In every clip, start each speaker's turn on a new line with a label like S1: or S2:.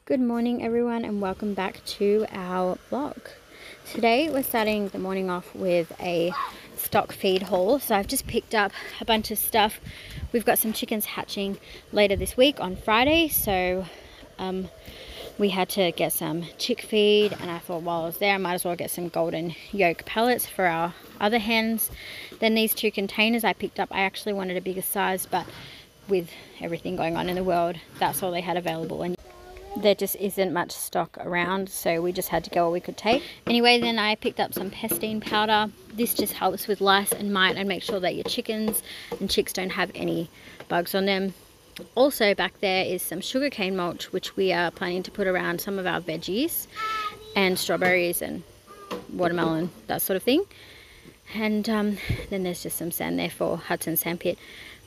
S1: Good morning everyone and welcome back to our vlog. Today we're starting the morning off with a stock feed haul. So I've just picked up a bunch of stuff. We've got some chickens hatching later this week on Friday, so we had to get some chick feed, and I thought while I was there I might as well get some golden yolk pellets for our other hens. Then these two containers I picked up, I actually wanted a bigger size, but with everything going on in the world, that's all they had available, and there just isn't much stock around, so we just had to go what we could take. Anyway, then I picked up some pestine powder. This just helps with lice and mite and make sure that your chickens and chicks don't have any bugs on them. Also back there is some sugarcane mulch, which we are planning to put around some of our veggies and strawberries and watermelon, that sort of thing. And then there's just some sand there for Hudson sandpit.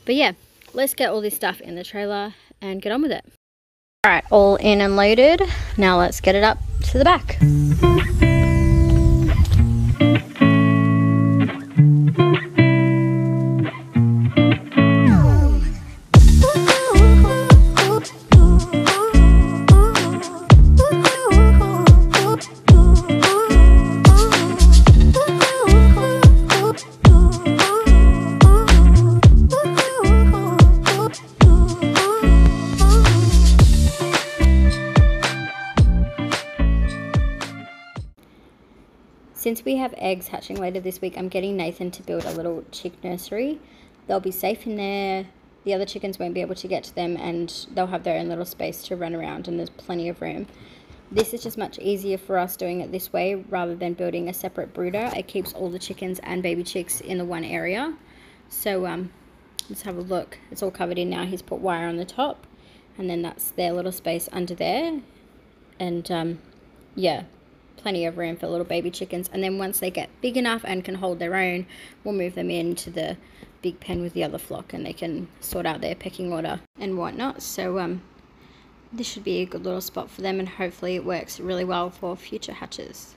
S1: But yeah, let's get all this stuff in the trailer and get on with it. Alright, all in and loaded. Now let's get it up to the back. Since we have eggs hatching later this week, I'm getting Nathan to build a little chick nursery. They'll be safe in there, the other chickens won't be able to get to them, and they'll have their own little space to run around, and there's plenty of room. This is just much easier for us doing it this way rather than building a separate brooder. It keeps all the chickens and baby chicks in the one area. So let's have a look. It's all covered in now. He's put wire on the top, and then that's their little space under there. And yeah, plenty of room for little baby chickens. And then once they get big enough and can hold their own, we'll move them into the big pen with the other flock, and they can sort out their pecking order and whatnot. So this should be a good little spot for them, and hopefully it works really well for future hatches.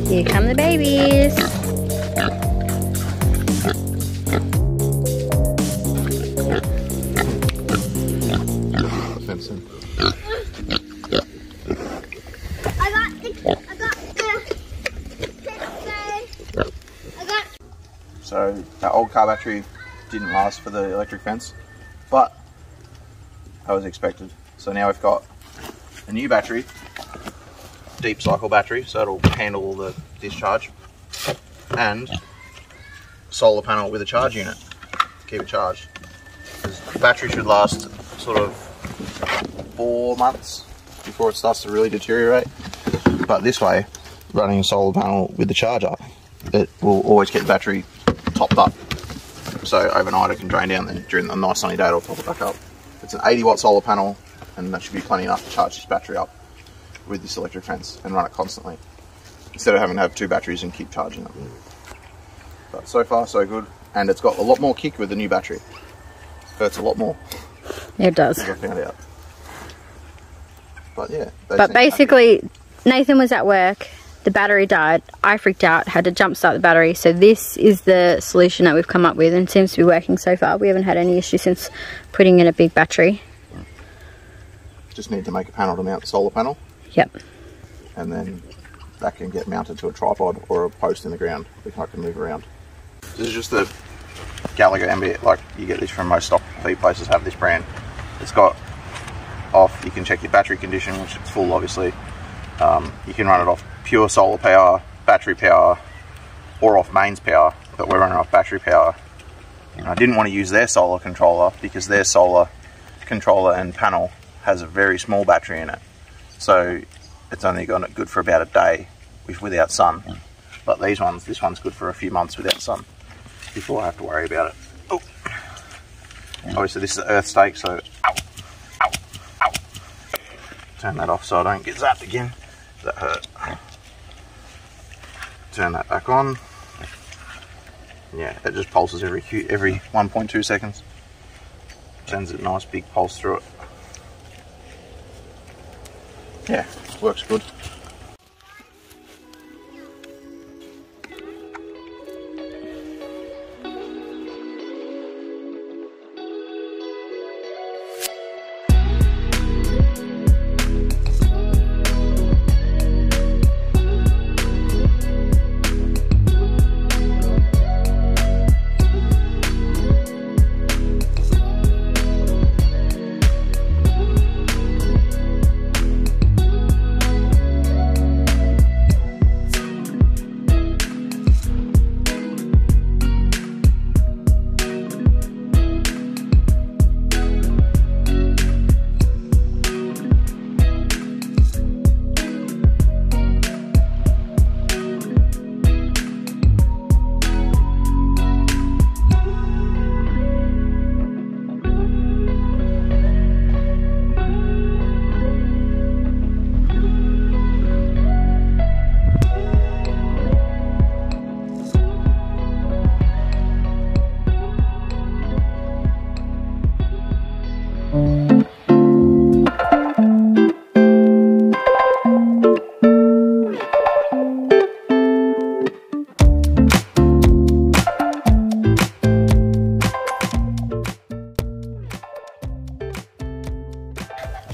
S1: Here come the babies.
S2: So our old car battery didn't last for the electric fence, but that was expected. So now we've got a new battery, deep cycle battery, so it'll handle all the discharge, and solar panel with a charge unit to keep it charged. The battery should last sort of 4 months before it starts to really deteriorate, but this way, running a solar panel with the charger, it will always keep the battery topped up, so overnight it can drain down, then during a nice sunny day it'll top it back up. It's an 80 watt solar panel, and that should be plenty enough to charge this battery up with this electric fence and run it constantly, instead of having to have 2 batteries and keep charging them. But so far so good, and it's got a lot more kick with the new battery. It hurts a lot more.
S1: It does.
S2: I found out. But yeah.
S1: But basically, Nathan was at work, the battery died, I freaked out, had to jump start the battery, so this is the solution that we've come up with, and seems to be working so far. We haven't had any issue since putting in a big battery.
S2: Just need to make a panel to mount the solar panel.
S1: Yep.
S2: And then that can get mounted to a tripod or a post in the ground, which I can move around. This is just the Gallagher MBS, like you get this from most stock feed places have this brand. It's got off, you can check your battery condition, which it's full obviously. You can run it off pure solar power, battery power, or off mains power, but we're running off battery power. And I didn't want to use their solar controller because their solar controller and panel has a very small battery in it. So it's only got it good for about a day without sun. But this one's good for a few months without sun before I have to worry about it. Oh. Obviously this is the earth stake, so ow, ow, ow. Turn that off so I don't get zapped again. That hurt. Turn that back on. Yeah, it just pulses every 1.2 seconds. Sends a nice big pulse through it. Yeah, works good.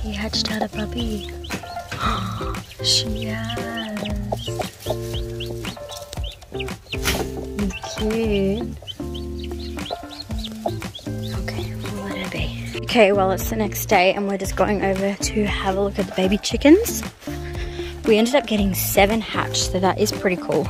S1: He hatched out a puppy. She has. Cute. Okay, we'll let her be. Okay, well it's the next day and we're just going over to have a look at the baby chickens. We ended up getting 7 hatched, so that is pretty cool.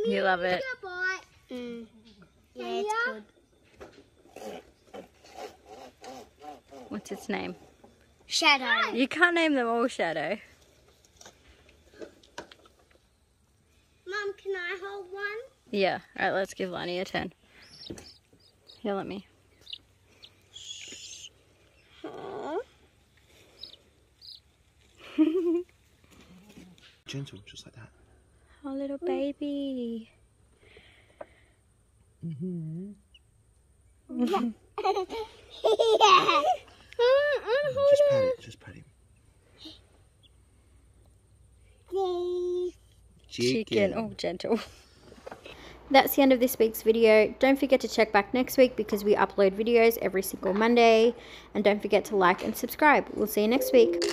S1: You love it.
S3: Yeah, it's good.
S1: What's its name?
S3: Shadow.
S1: You can't name them all Shadow.
S3: Mum, can I hold one?
S1: Yeah. Alright, let's give Lani a turn. Here, let me.
S2: Gentle, just like that.
S1: Oh, little baby.
S3: Yeah.
S2: Just pat him.
S1: Chicken. Oh, gentle. That's the end of this week's video. Don't forget to check back next week because we upload videos every single Monday. And don't forget to like and subscribe. We'll see you next week.